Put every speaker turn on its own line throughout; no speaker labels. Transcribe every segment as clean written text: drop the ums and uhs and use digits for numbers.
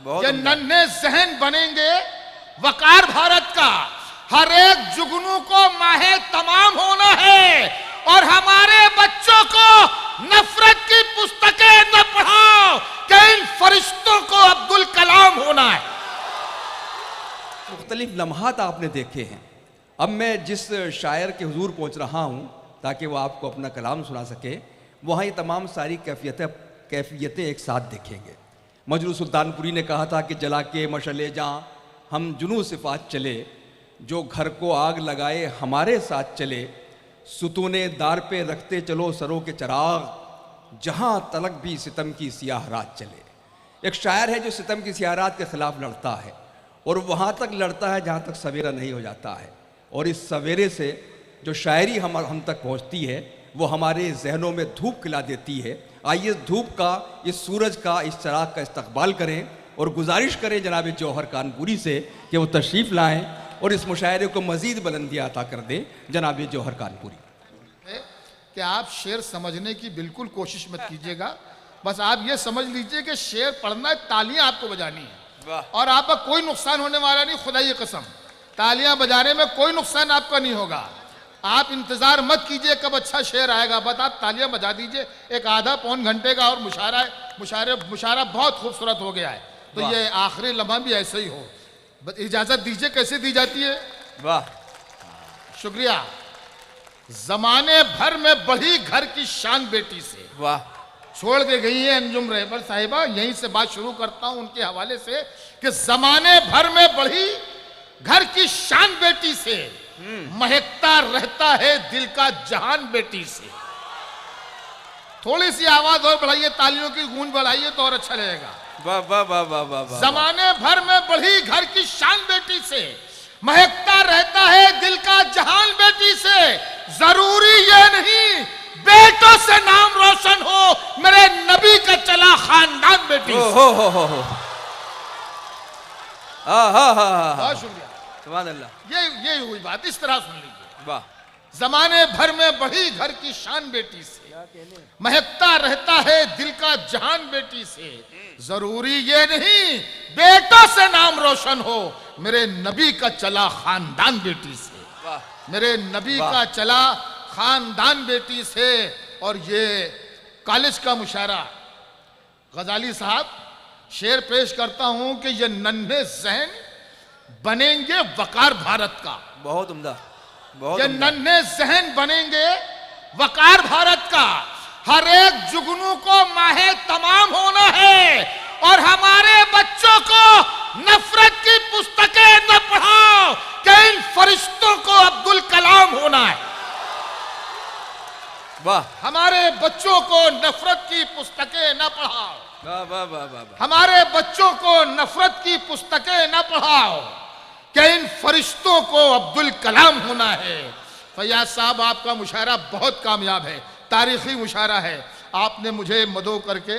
ये नन्हे जहन बनेंगे वकार भारत का। हर एक जुगनू को माहे तमाम होना है और हमारे बच्चों को नफरत की पुस्तकें न पढ़ाओ कि इन फरिश्तों को अब्दुल कलाम होना है।
मुख्तलिफ लम्हात आपने देखे हैं। अब मैं जिस शायर के हुजूर पहुंच रहा हूं ताकि वो आपको अपना कलाम सुना सके, वहाँ ये तमाम सारी कैफियतें एक साथ देखेंगे। मजरू सुल्तानपुरी ने कहा था कि जला के मशले जहाँ हम जुनू सिफात चले, जो घर को आग लगाए हमारे साथ चले, सुतूने दार पे रखते चलो सरों के चराग, जहाँ तलक भी सितम की सियाह रात चले। एक शायर है जो सितम की सियाह रात के खिलाफ लड़ता है और वहाँ तक लड़ता है जहाँ तक सवेरा नहीं हो जाता है, और इस सवेरे से जो शायरी हम तक पहुँचती है वो हमारे जहनों में धूप खिला देती है। आइए इस धूप का, इस सूरज का, इस चराग का इस्तकबाल करें और गुजारिश करें जनाब जौहर कानपुरी से कि वो तशरीफ़ लाएँ और इस मुशायरे को मज़ीद बुलंदियाँ अता कर दें। जनाब जौहर कानपुरी,
कि आप शेर समझने की बिल्कुल कोशिश मत कीजिएगा, बस आप ये समझ लीजिए कि शेर पढ़ना है, तालियां आपको बजानी है और आपका कोई नुकसान होने वाला नहीं। खुदा की कसम, तालियां बजाने में कोई नुकसान आपका नहीं होगा। आप इंतजार मत कीजिए कब अच्छा शेर आएगा, बस आप तालियां बजा दीजिए। एक आधा पौन घंटे का और मुशायरा है, मुशायरा बहुत खूबसूरत हो गया है, तो ये आखिरी लम्हा भी ऐसे ही हो। बस इजाजत दीजिए, कैसे दी जाती है?
वाह,
शुक्रिया। जमाने भर में बढ़ी घर की शान बेटी से।
वाह,
छोड़ के गई है अंजुम रहबर साहिबा। यहीं से बात शुरू करता हूं उनके हवाले से कि जमाने भर में बढ़ी घर की शान बेटी से, महकता रहता है दिल का जहान बेटी से। थोड़ी सी आवाज और बढ़ाइए, तालियों की गूंज बढ़ाइए तो और अच्छा लगेगा।
वाह वाह वाह वाह वाह।
जमाने भर में बढ़ी घर की शान बेटी से, महकता रहता है दिल का जहान बेटी से। जरूरी ये नहीं बेटों से नाम रोशन हो, मेरे नबी का चला खानदान बेटी से।
हो
बहुत शुक्रिया,
सुभान अल्लाह।
ये हुई बात, इस तरह सुन लीजिए।
वाह।
जमाने भर में बढ़ी घर की शान बेटी से, महकता रहता है दिल का जहान बेटी से। जरूरी ये नहीं बेटों से नाम रोशन हो, मेरे नबी का चला खानदान बेटी से। मेरे नबी का चला खानदान बेटी से। और ये कॉलेज का मुशायरा, गजाली साहब शेर पेश करता हूं कि ये नन्हे जहन बनेंगे वकार भारत का।
बहुत उम्दा, बहुत
ये
उम्दा।
नन्हे जहन बनेंगे वकार भारत का। हर एक जुगनू को माहे तमाम होना है और हमारे बच्चों को नफरत की पुस्तकें न पढ़ाओ कि इन फरिश्तों को अब्दुल कलाम होना है।
वाह।
हमारे बच्चों को नफरत की पुस्तकें न पढ़ाओ।
वाह वाह वाह वाह।
हमारे बच्चों को नफरत की पुस्तकें न पढ़ाओ कि इन फरिश्तों को अब्दुल कलाम होना है। फैयाज साहब, आपका मुशायरा बहुत कामयाब है, तारीखी मुशायरा है। आपने मुझे मदो करके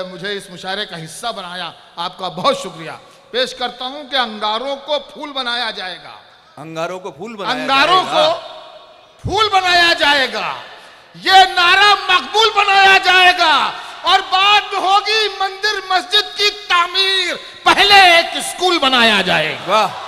मुझे इस मुशायरे का हिस्सा बनाया, आपका बहुत शुक्रिया। पेश करता हूं कि अंगारों को फूल बनाया जाएगा।
अंगारों को फूल बनाया
अंगारों को फूल बनाया जाएगा, ये नारा मकबूल बनाया जाएगा और बाद में होगी मंदिर मस्जिद की तामीर, पहले एक स्कूल बनाया जाएगा।
वाह।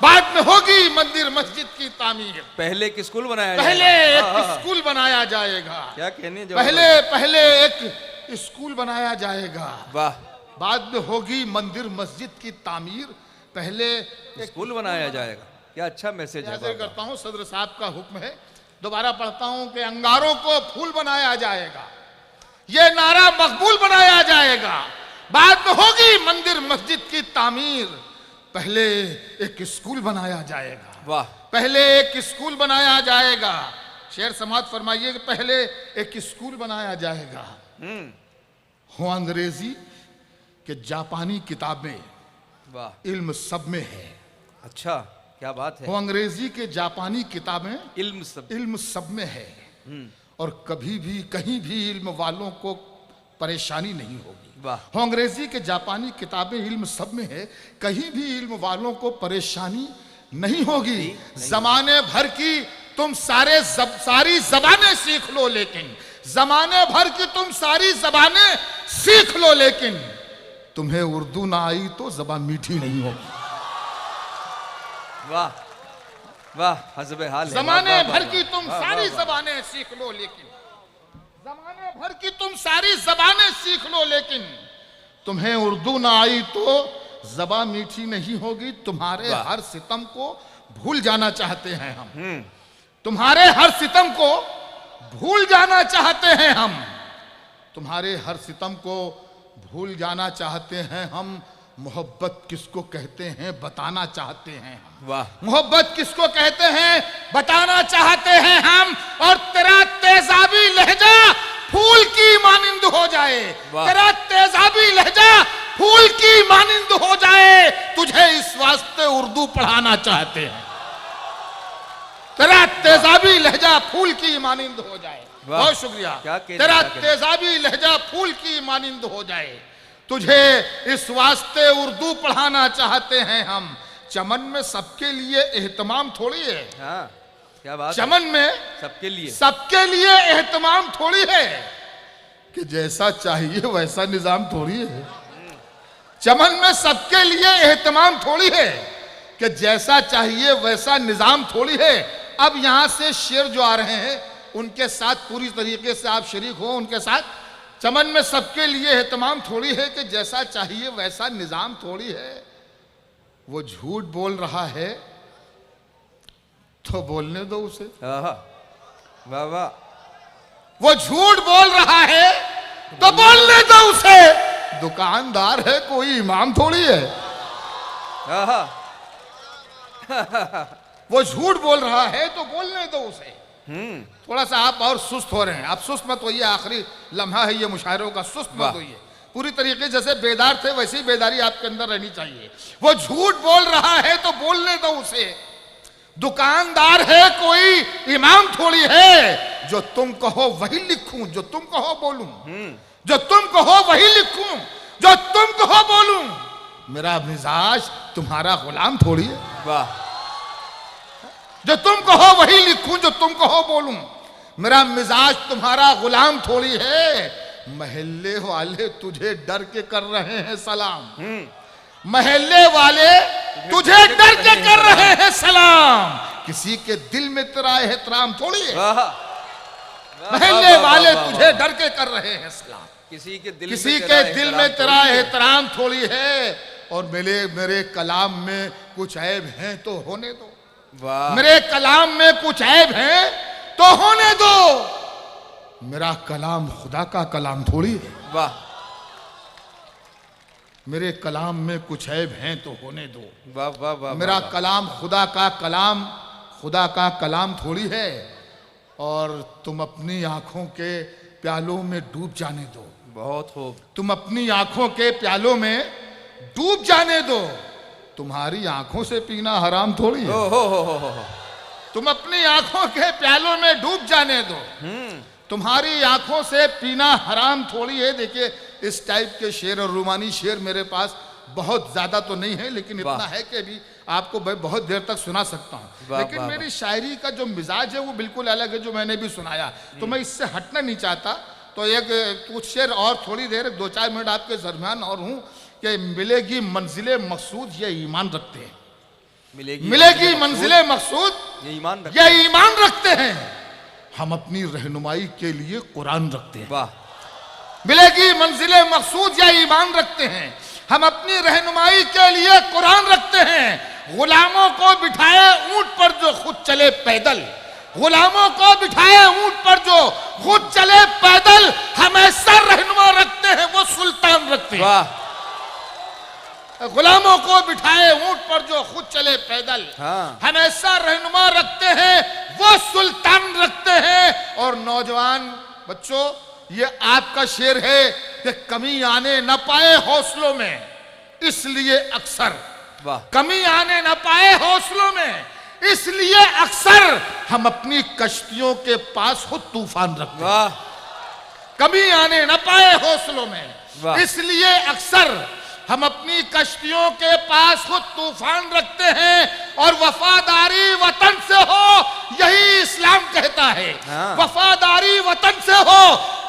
बाद में होगी मंदिर मस्जिद की तामीर,
पहले एक स्कूल बनाया
पहले
जाएगा।
एक स्कूल बनाया जाएगा।
क्या कहने जो
पहले एक स्कूल बनाया जाएगा।
वाह।
बाद में होगी मंदिर मस्जिद की तामीर, पहले
स्कूल बनाया जाएगा। क्या अच्छा मैसेज है।
हाजिर करता हूं, सदर साहब का हुक्म है। दोबारा पढ़ता हूं कि अंगारों को फूल बनाया जाएगा, ये नारा मकबूल बनाया जाएगा। बाद में होगी मंदिर मस्जिद की तामीर, पहले एक स्कूल बनाया जाएगा।
वाह।
पहले एक स्कूल बनाया जाएगा। शेर समाज फरमाइए कि पहले एक स्कूल बनाया जाएगा। हो अंग्रेजी के जापानी किताबें,
वाह।
इल्म सब में है।
अच्छा, क्या बात है।
हो अंग्रेजी के जापानी किताबें,
इल्म
सब में है और कभी भी कहीं भी इल्म वालों को परेशानी नहीं होगी।
वाह।
हो अंग्रेजी के जापानी किताबें इल्म सब में है, कहीं भी इल्म वालों को परेशानी नहीं होगी। जमाने भर की तुम सारी जबानें सीख लो, लेकिन जमाने भर की तुम सारी जबानें सीख लो, लेकिन तुम्हें उर्दू ना आई तो ज़बान मीठी नहीं होगी।
वाह वाह, हस्बे हाल है।
जमाने
वाह,
भर
वाह,
की
वाह,
तुम
वाह,
सारी
वाह, वाह।
जबानें सीख लो, लेकिन जमाने भर की तुम सारी जबानें सीख लो, लेकिन तुम्हें उर्दू ना आई तो जबान मीठी नहीं होगी। तुम्हारे
वाह।
हर सितम को भूल जाना चाहते हैं हम, तुम्हारे हर सितम को भूल जाना चाहते हैं हम, तुम्हारे हर सितम को भूल जाना चाहते हैं हम। मोहब्बत किसको कहते हैं बताना चाहते हैं हम।
वाह,
मोहब्बत किसको कहते हैं बताना चाहते हैं हम। और तेरा तेजाबी लहजा फूल की मानिंद हो जाए,
वाह।
तेरा तेजाबी लहजा फूल की मानिंद हो जाए, तुझे इस वास्ते उर्दू पढ़ाना चाहते हैं। तेरा तेजाबी लहजा फूल की मानिंद हो जाए।
वाह।
बहुत शुक्रिया।
क्या कहने,
तेरा
क्या कहने।
तेजाबी लहजा फूल की मानिंद हो जाए, तुझे इस वास्ते उर्दू पढ़ाना चाहते हैं हम। चमन में सबके लिए एहतमाम थोड़ी है,
हाँ क्या बात है।
चमन में सबके लिए एहतमाम थोड़ी है कि जैसा चाहिए वैसा निजाम थोड़ी है। चमन में सबके लिए एहतमाम थोड़ी है कि जैसा चाहिए वैसा निजाम थोड़ी है। अब यहां से शेर जो आ रहे हैं उनके साथ पूरी तरीके से आप शरीक हो उनके साथ। चमन में सबके लिए एहतमाम थोड़ी है कि जैसा चाहिए वैसा निजाम थोड़ी है। वो झूठ बोल रहा है तो बोलने दो उसे।
वाह वाह,
वो झूठ बोल रहा है तो बोलने दो उसे। दुकानदार है कोई इमाम थोड़ी है। वो झूठ बोल रहा है तो बोलने दो उसे। थोड़ा सा आप और सुस्त हो रहे हैं, आप सुस्त मत होइए। आखिरी लम्हा है ये मुशायरों का, सुस्त मत होइए। पूरी तरीके जैसे बेदार थे वैसी बेदारी आपके अंदर रहनी चाहिए। वो झूठ बोल रहा है तो बोलने दो उसे। दुकानदार है कोई इमाम थोड़ी है। जो तुम कहो वही लिखूं, जो तुम कहो बोलूं, जो तुम कहो वही लिखूं, जो तुम कहो बोलूं। मेरा मिजाज तुम्हारा गुलाम थोड़ी है।
वाह,
जो तुम कहो वही लिखूं, जो तुम कहो बोलूं। मेरा मिजाज तुम्हारा गुलाम थोड़ी है। महल्ले वाले तुझे डर के कर रहे हैं सलाम, महल्ले वाले तुझे डर के कर रहे हैं सलाम। किसी के दिल में तेरा एहतराम थोड़ी है। महल्ले वाले तुझे डर के कर रहे हैं सलाम, किसी के दिल में तेरा एहतराम थोड़ी है। और मेरे कलाम में कुछ ऐब हैं तो होने दो। मेरे कलाम में कुछ ऐब हैं तो होने दो। मेरा कलाम खुदा का कलाम थोड़ी है।
वाह,
मेरे कलाम में कुछ ऐब हैं तो होने दो।
वाह वाह वाह,
मेरा कलाम खुदा का कलाम, खुदा का कलाम थोड़ी है। और तुम अपनी आंखों के प्यालों में डूब जाने दो।
बहुत खूब।
तुम अपनी आंखों के प्यालों में डूब जाने दो। तुम्हारी आंखों से पीना हराम थोड़ी है।
हो।
तुम अपनी आंखों के प्यालों में डूब जाने दो। तुम्हारी आंखों से पीना हराम थोड़ी है। देखिए इस टाइप के शेर और रूमानी शेर मेरे पास बहुत ज्यादा तो नहीं है, लेकिन इतना है कि अभी आपको मैं बहुत देर तक सुना सकता हूँ। लेकिन मेरी शायरी का जो मिजाज है वो बिल्कुल अलग है, जो मैंने भी सुनाया। तो मैं इससे हटना नहीं चाहता। तो एक कुछ शेर और थोड़ी देर 2-4 मिनट आपके दरमियान और हूँ कि मिलेगी मंजिले मकसूद ये ईमान रखते हैं। मिलेगी मंजिले मकसूद ये ईमान रखते हैं। हम अपनी रहनुमाई के लिए कुरान रखते हैं।
वाह,
मिलेगी मंजिले मकसूद या ईमान रखते हैं। हम अपनी रहनुमाई के लिए कुरान रखते हैं। गुलामों को बिठाए ऊंट पर जो खुद चले पैदल, गुलामों को बिठाए ऊंट पर जो खुद चले पैदल, हमेशा रहनुमा रखते हैं वो सुल्तान रखते हैं।
वाह,
गुलामों को बिठाए ऊंट पर जो खुद चले पैदल, हमेशा रहनुमा रखते हैं वो सुल्तान रखते हैं। और नौजवान बच्चों, ये आपका शेर है कि कमी आने न पाए हौसलों में, इसलिए अक्सर कमी आने न पाए हौसलों में, इसलिए अक्सर हम अपनी कश्तियों के पास खुद तूफान रखते हैं। कमी आने न पाए हौसलों में, इसलिए अक्सर हम अपनी कश्तियों के पास खुद तूफान रखते हैं। और वफादारी वतन से हो यही इस्लाम कहता है। वफादारी वतन से हो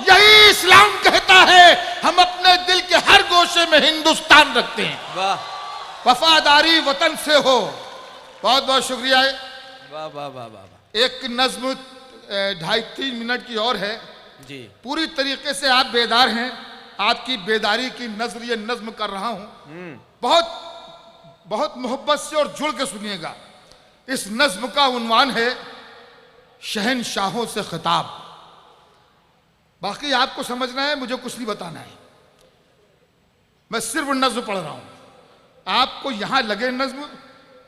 यही इस्लाम कहता है। हम अपने दिल के हर गोश नशे में हिंदुस्तान रखते हैं।
वाह
वफादारी वतन से हो। बहुत बहुत शुक्रिया।
वाह वाह वाह वाह।
एक नज्म 2.5-3 मिनट की और है
जी।
पूरी तरीके से आप बेदार हैं, आपकी बेदारी की नजर ये नज्म कर रहा हूं। बहुत बहुत मोहब्बत से और जुड़ के सुनिएगा। इस नज्म का उन्वान है शहनशाहों से खिताब। बाकी आपको समझना है, मुझे कुछ नहीं बताना है, मैं सिर्फ नज्म पढ़ रहा हूं। आपको यहां लगे नज्म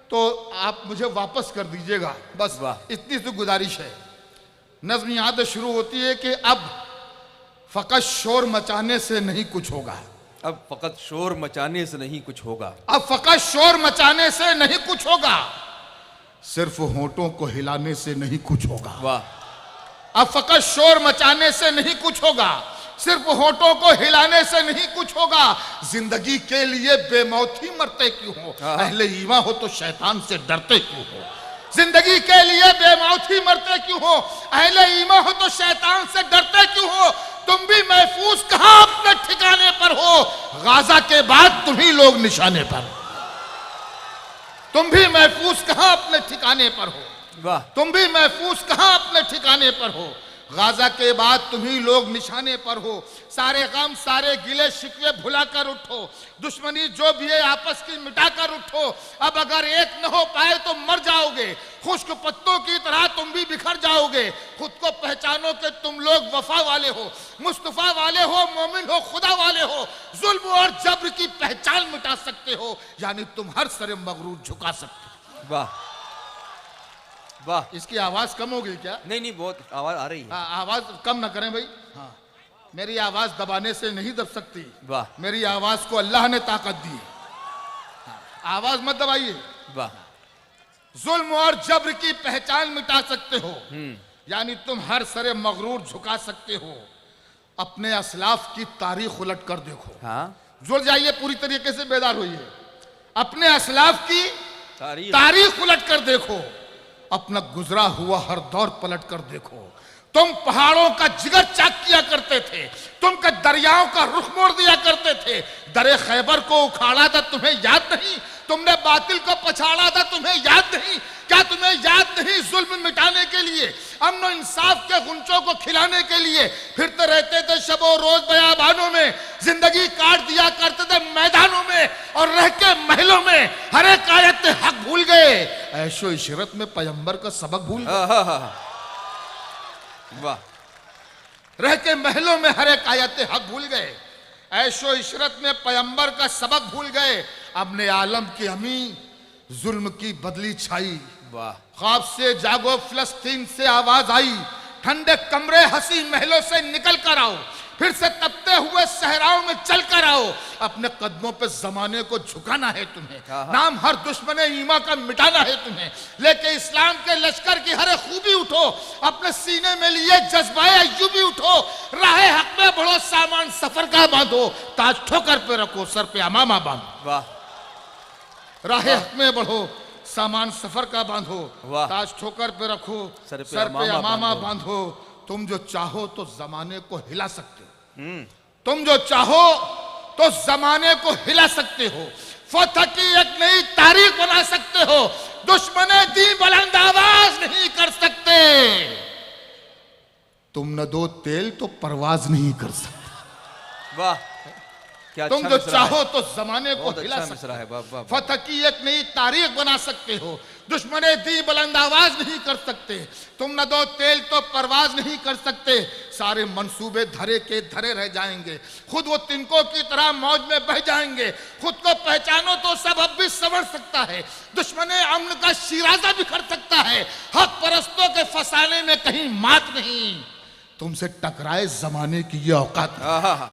तो आप मुझे वापस कर दीजिएगा, बस इतनी सी गुजारिश है। नज्म यहां से शुरू होती है कि अब फकत शोर मचाने से नहीं कुछ होगा।
अब फकत शोर मचाने से नहीं कुछ होगा।
अब फकत शोर मचाने से नहीं कुछ होगा, सिर्फ होंठों को हिलाने से नहीं कुछ होगा।
वाह।
अब फकत शोर मचाने से नहीं कुछ होगा, सिर्फ होंठों को हिलाने से नहीं कुछ होगा। जिंदगी के लिए बेमौत ही मरते क्यों हो, अहले ईमान हो तो शैतान से डरते क्यों हो। जिंदगी के लिए बेमौत ही मरते क्यों हो, अहले ईमान हो तो शैतान से डरते क्यों हो। तुम भी महफूज कहां अपने ठिकाने पर हो, गाजा के बाद तुम ही लोग निशाने पर। तुम भी महफूज कहां अपने ठिकाने पर हो,
वाह।
तुम भी महफूज कहां अपने ठिकाने पर हो, गाजा के बाद तुम ही लोग निशाने पर हो। सारे गम सारे गिले शिकवे भुला कर उठो, दुश्मनी जो भी है आपस की मिटा कर उठो। अब अगर एक न हो पाए तो मर जाओगे, खुश्क पत्तों की तरह तुम भी बिखर जाओगे। खुद को पहचानो कि तुम लोग वफा वाले हो, मुस्तफा वाले हो, मोमिन हो, खुदा वाले हो। जुल्म और जब्र की पहचान मिटा सकते हो, यानी तुम हर सरे मगरूर झुका सकते हो।
वाह वाह।
इसकी आवाज कम हो गई क्या?
नहीं नहीं, बहुत आवाज आ रही है।
आवाज कम ना करें भाई। हाँ, मेरी आवाज दबाने से नहीं दब सकती।
वाह।
मेरी आवाज को अल्लाह ने ताकत दी है। हाँ, आवाज मत दबाइए।
वाह।
जुल्म और जब्र की पहचान मिटा सकते हो, यानी तुम हर सरे मगरूर झुका सकते हो। अपने असलाफ की तारीख उलट कर देखो।
हाँ।
जुड़ जाइए, पूरी तरीके से बेदार होइए। अपने असलाफ की
तारीख
उलट कर देखो, अपना गुजरा हुआ हर दौर पलट कर देखो। तुम पहाड़ों का जिगर चाक किया करते थे, तुम के दरियाओं का रुख मोड़ दिया करते थे। दरे खैबर को उखाड़ा था, तुम्हें याद नहीं? तुमने बातिल को पछाड़ा था, तुम्हें याद नहीं? क्या तुम्हें याद नहीं? जुल्म मिटाने के लिए, अमन इंसाफ के गुंचों को खिलाने के लिए फिरते रहते थे शबो रोज बयाबानों में। जिंदगी काट दिया करते थे मैदानों में, और रह के महलों में हर एक आयत हक भूल गए। ऐशो इशरत में पैगंबर का सबक भूल गए।
वाह।
रह के महलों में हर एक आयत हक भूल गए, ऐशो इशरत में पैगंबर का सबक भूल गए। अपने आलम की अमी जुल्म की बदली छाई।
वाह।
ख्वाब से जागो फिलिस्तीन से आवाज आई, ठंडे कमरे हसी महलों से निकल कर आओ, फिर से तपते हुए सहराओं में चल कर आओ। अपने कदमों पे जमाने को झुकाना है तुम्हें, नाम हर दुश्मन ईमा का मिटाना है तुम्हें। लेके इस्लाम के लश्कर की हर खूबी उठो, अपने सीने में लिए जज्बाए अय्यूबी उठो। राहे हक में बढ़ो, सामान सफर का बांधो, ताज ठोकर पे रखो, सर पे अमामा बांधो।
वाह।
राहे हक में बढ़ो, सामान सफर का बांधो, ताज ठोकर पे रखो,
सर
पे अमामा बांधो। तुम जो चाहो तो जमाने को हिला सकते हो, तुम जो चाहो तो जमाने को हिला सकते हो। फतह की एक नई तारीख बना सकते हो, दुश्मने दी बुलंद आवाज नहीं कर सकते। तुम न दो तेल तो परवाज नहीं कर सकते।
वाह। क्या
तुम जो चाहो तो जमाने को हिला सकते
हो,
फतह की एक नई तारीख बना सकते हो, दुश्मने दी बुलंद आवाज नहीं कर सकते। तुम न दो तेल तो परवाज नहीं कर सकते। सारे मंसूबे धरे के धरे रह जाएंगे, खुद वो तिनकों की तरह मौज में बह जाएंगे। खुद को पहचानो तो सब अब भी संवर सकता है, दुश्मने अमन का शिराजा बिखर सकता है। हक परस्तों के फसाने में कहीं मात नहीं, तुमसे टकराए जमाने की ये औकात।